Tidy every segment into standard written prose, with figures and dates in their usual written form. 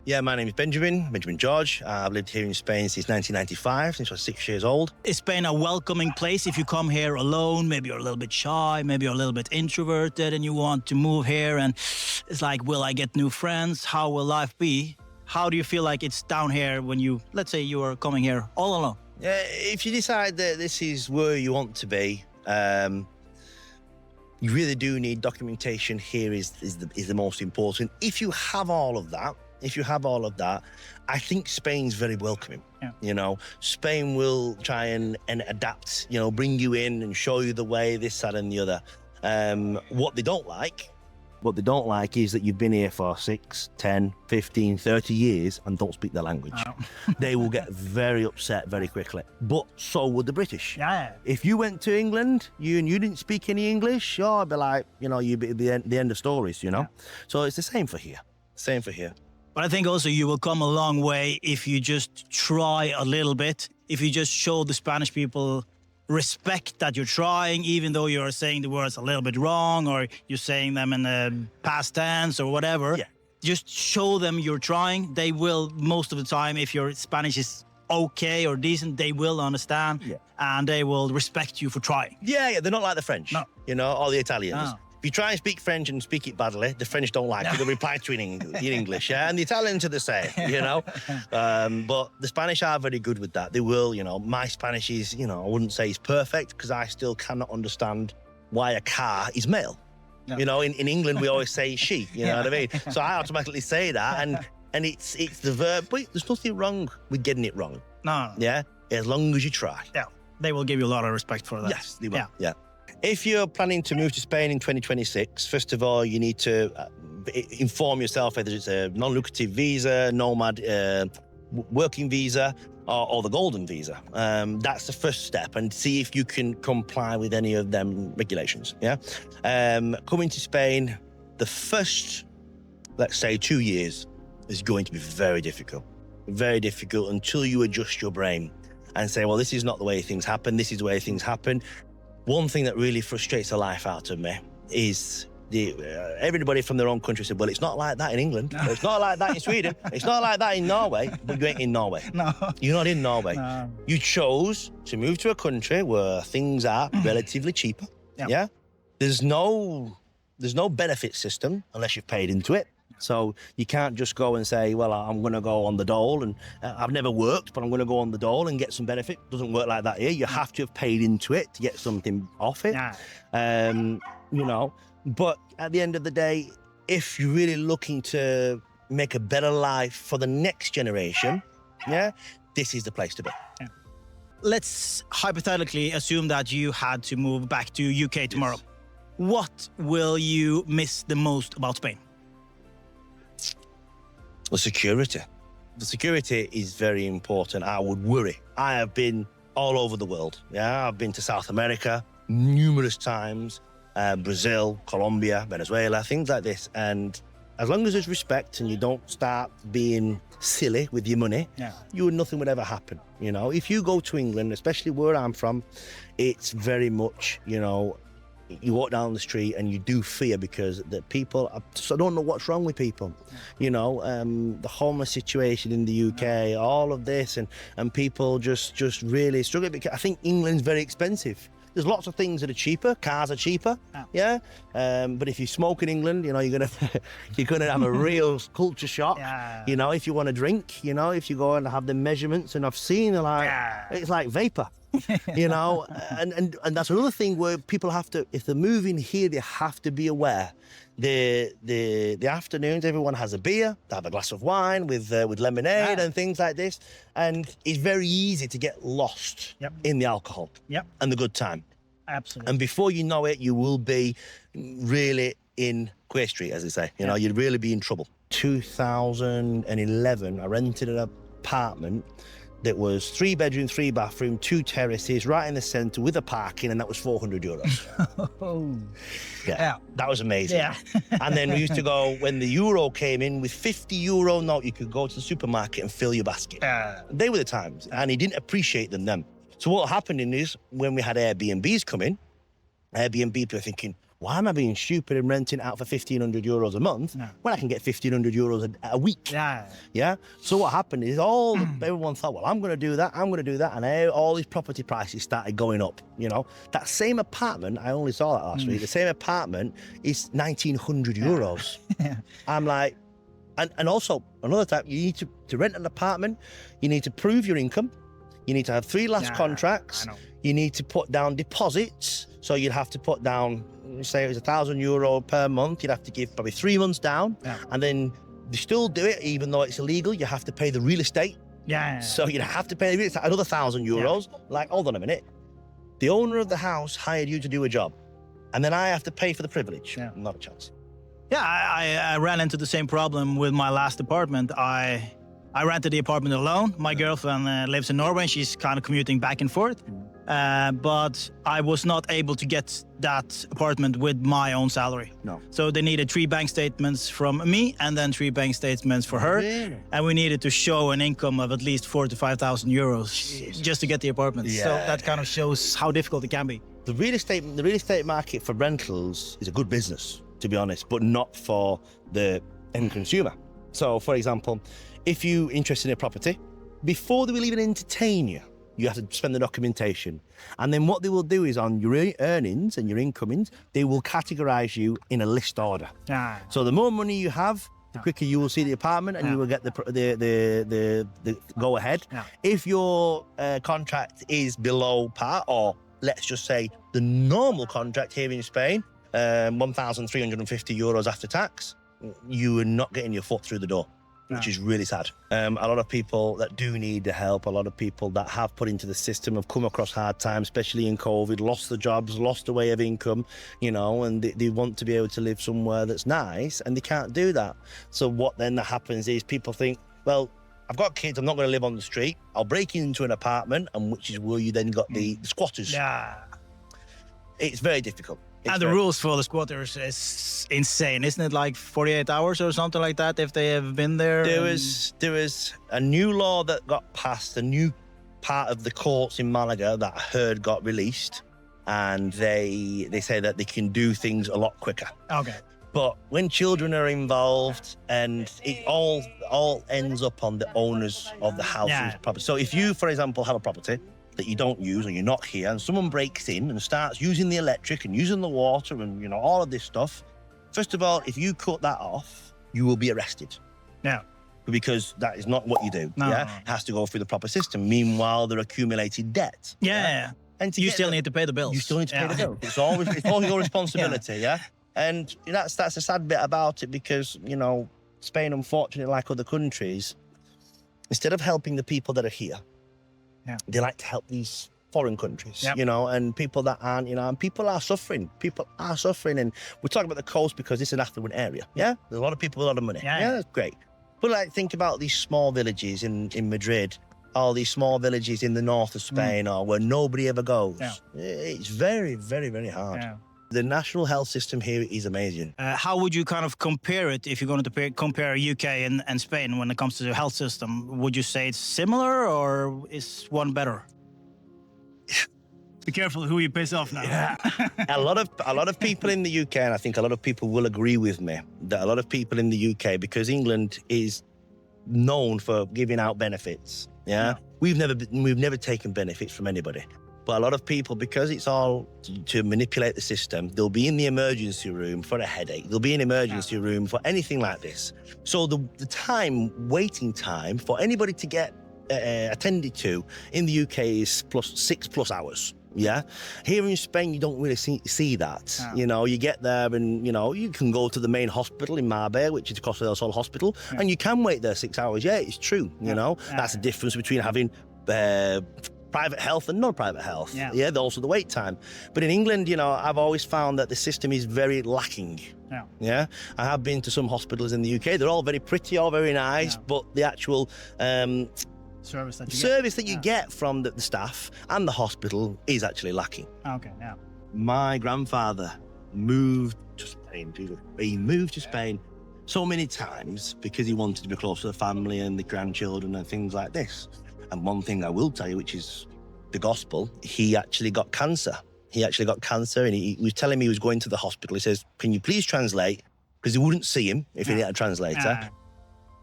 Yeah, my name is Benjamin George. I've lived here in Spain since 1995, since I was 6 years old. Is Spain a welcoming place if you come here alone? Maybe you're a little bit shy, maybe you're a little bit introverted and you want to move here and it's like, will I get new friends? How will life be? How do you feel like it's down here when you, let's say you are coming here all alone? If you decide that this is where you want to be, you really do need documentation here is the most important. If you have all of that, I think Spain's very welcoming. Yeah. You know, Spain will try and adapt, you know, bring you in and show you the way, this, that and the other. What they don't like is that you've been here for 6, 10, 15, 30 years and don't speak the language. Oh. They will get very upset very quickly. But so would the British. Yeah. If you went to England, you didn't speak any English, I'd be like, you know, you'd be the end of stories, you know? Yeah. So it's the same for here. Same for here. But I think also you will come a long way if you just try a little bit, if you just show the Spanish people respect that you're trying, even though you're saying the words a little bit wrong or you're saying them in the past tense or whatever. Yeah. Just show them you're trying. They will, most of the time, if your Spanish is okay or decent, they will understand and they will respect you for trying. Yeah, they're not like the French, you know, or the Italians. No. If you try and speak French and speak it badly, the French don't like it. They'll reply to it in English, yeah? And the Italians are the same, you know? But the Spanish are very good with that. They will, you know, my Spanish is, you know, I wouldn't say it's perfect because I still cannot understand why a car is male. No. You know, in England, we always say she, you know what I mean? So I automatically say that and it's the verb, but there's nothing wrong with getting it wrong. No. Yeah? As long as you try. Yeah, they will give you a lot of respect for that. Yes, they will, yeah. If you're planning to move to Spain in 2026, first of all, you need to inform yourself whether it's a non-lucrative visa, nomad working visa, or the golden visa. That's the first step, and see if you can comply with any of them regulations, yeah? Coming to Spain, the first, let's say, 2 years is going to be very difficult until you adjust your brain and say, well, this is not the way things happen, this is the way things happen. One thing that really frustrates the life out of me is everybody from their own country said, well, it's not like that in England. No. It's not like that in Sweden. It's not like that in Norway. But you ain't in Norway. No. You're not in Norway. No. You chose to move to a country where things are relatively cheaper. Yeah? There's no benefit system unless you've paid into it. So you can't just go and say, well, I'm going to go on the dole and I've never worked, but I'm going to go on the dole and get some benefit. It doesn't work like that here. You have to have paid into it to get something off it. You know, but at the end of the day, if you're really looking to make a better life for the next generation, this is the place to be. Yeah. Let's hypothetically assume that you had to move back to UK tomorrow. Yes. What will you miss the most about Spain? The security. The security is very important. I would worry. I have been all over the world. Yeah, I've been to South America numerous times, Brazil, Colombia, Venezuela, things like this. And as long as there's respect and you don't start being silly with your money, nothing would ever happen. You know, if you go to England, especially where I'm from, it's very much, you know, you walk down the street and you do fear because the people, I don't know what's wrong with people. You know, the homeless situation in the UK, all of this, and people just really struggle because I think England's very expensive. There's lots of things that are cheaper. Cars are cheaper, but if you smoke in England, you know, you're gonna have a real culture shock. You know, if you want to drink, you know, if you go and have the measurements, and I've seen it's like vapor. You know, and that's another thing where people have to, if they're moving here, they have to be aware. The afternoons, everyone has a beer, they have a glass of wine with lemonade and things like this, and it's very easy to get lost in the alcohol and the good time. Absolutely. And before you know it, you will be really in Quay Street, as they say. You know, you'd really be in trouble. 2011, I rented an apartment that was 3 bedroom, 3 bathroom, 2 terraces, right in the centre with a parking, and that was €400. That was amazing. And then we used to go, when the euro came in, with €50 note, you could go to the supermarket and fill your basket. They were the times, and he didn't appreciate them then. So what happened is, when we had Airbnbs come in, Airbnb people are thinking, Why am I being stupid and renting out for €1,500 a month when I can get €1,500 a week? Yeah. So what happened is everyone thought, well, I'm going to do that, and all these property prices started going up. That same apartment, I only saw that last week. The same apartment is €1,900. I'm like, and also another time, you need to rent an apartment. You need to prove your income. You need to have 3 last contracts. You need to put down deposits. So you'd have to put down, say it was €1,000 per month. You'd have to give probably 3 months down. And then you still do it, even though it's illegal. You have to pay the real estate. So you'd have to pay the real estate, another €1,000. Like, hold on a minute. The owner of the house hired you to do a job. And then I have to pay for the privilege. Not a chance. Yeah, I ran into the same problem with my last apartment. I rented the apartment alone. My girlfriend lives in Norway. She's kind of commuting back and forth. But I was not able to get that apartment with my own salary. So they needed 3 bank statements from me and then 3 bank statements for her. And we needed to show an income of at least €4,000 to €5,000 just to get the apartment. So that kind of shows how difficult it can be. The real estate market for rentals is a good business, to be honest, but not for the end consumer. So, for example, if you're interested in a property, before they will even entertain you, you have to spend the documentation. And then what they will do is on your earnings and your incomings, they will categorize you in a list order. So the more money you have, the quicker you will see the apartment and you will get the go ahead. If your contract is below par, or let's just say the normal contract here in Spain, €1,350 after tax, you are not getting your foot through the door, which is really sad. A lot of people that do need the help, a lot of people that have put into the system have come across hard times, especially in COVID, lost the jobs, lost the way of income, and they want to be able to live somewhere that's nice, and they can't do that. So what then happens is people think, well, I've got kids, I'm not going to live on the street. I'll break into an apartment, and which is where you then got the squatters. It's very difficult. And the rules for the squatters is insane, isn't it? Like 48 hours or something like that if they have been there? There was a new law that got passed, a new part of the courts in Malaga that I heard got released, and they say that they can do things a lot quicker. But when children are involved, and it all ends up on the owners of the house and property. So if you, for example, have a property that you don't use or you're not here, and someone breaks in and starts using the electric and using the water and all of this stuff, first of all, if you cut that off, you will be arrested. Because that is not what you do. It has to go through the proper system. Meanwhile, they're accumulating debt. And you still need to pay the bills. You still need to pay the bill. It's all your responsibility. And that's a sad bit about it, because Spain, unfortunately, like other countries, instead of helping the people that are here, they like to help these foreign countries, and people that aren't, and people are suffering. And we're talking about the coast because it's an affluent area. There's a lot of people with a lot of money. That's great. But think about these small villages in Madrid, all these small villages in the north of Spain, or where nobody ever goes. It's very, very, very hard. The national health system here is amazing. How would you kind of compare it if you're going to compare UK and Spain when it comes to the health system? Would you say it's similar, or is one better? Be careful who you piss off now. A lot of people in the UK, and I think a lot of people will agree with me, that a lot of people in the UK, because England is known for giving out benefits. We've never taken benefits from anybody. But a lot of people, because it's all to manipulate the system, they'll be in the emergency room for a headache. They'll be in emergency room for anything like this. So the waiting time for anybody to get attended to in the UK is 6+ hours. Here in Spain, you don't really see that. You get there and, you can go to the main hospital in Marbella, which is Costa del Sol Hospital, and you can wait there 6 hours. It's true. That's the difference between having private health and non-private health. Also the wait time. But in England, I've always found that the system is very lacking. I have been to some hospitals in the UK. They're all very pretty, all very nice, but the actual service that you get from the staff and the hospital is actually lacking. My grandfather moved to Spain. He moved to Spain so many times because he wanted to be close to the family and the grandchildren and things like this. And one thing I will tell you, which is the gospel, he actually got cancer He actually got cancer, and he was telling me he was going to the hospital. He says, "Can you please translate?" Because he wouldn't see him if he didn't have a translator.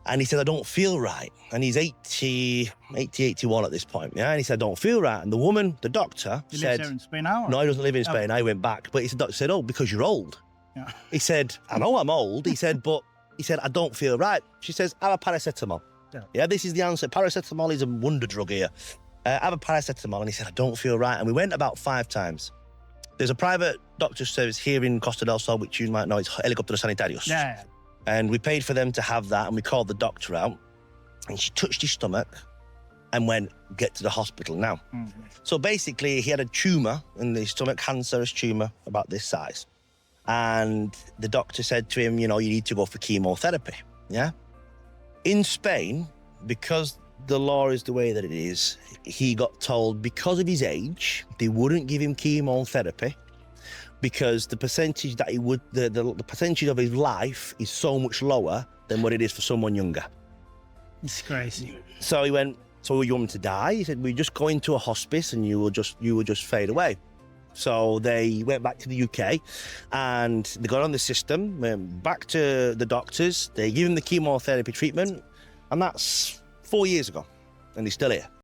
And he said, "I don't feel right." And he's 81 at this point, yeah? And he said, "I don't feel right." And the woman, the doctor, He said... lives here in Spain now? Or? No, he doesn't live in Spain. I went back. But the doctor said, "Oh, because you're old." Yeah. He said, "I know I'm old." He said, "But," he said, "I don't feel right." She says, "Have a paracetamol." Yeah, this is the answer. Paracetamol is a wonder drug here. Have a paracetamol. And he said, "I don't feel right." And we went about 5 times. There's a private doctor's service here in Costa del Sol, which you might know, it's Helicópteros Sanitarios. Yeah. And we paid for them to have that, and we called the doctor out, and she touched his stomach and went, "Get to the hospital now." So basically, he had a tumour in the stomach, cancerous tumour about this size. And the doctor said to him, "You know, you need to go for chemotherapy." Yeah. In Spain, because the law is the way that it is, he got told because of his age, they wouldn't give him chemotherapy because the percentage that he would, the percentage of his life is so much lower than what it is for someone younger. It's crazy. So he went, "So you want me to die?" He said, "We just go into a hospice and you will just fade away." So they went back to the UK and they got on the system, went back to the doctors, they gave him the chemotherapy treatment, and that's 4 years ago, and he's still here.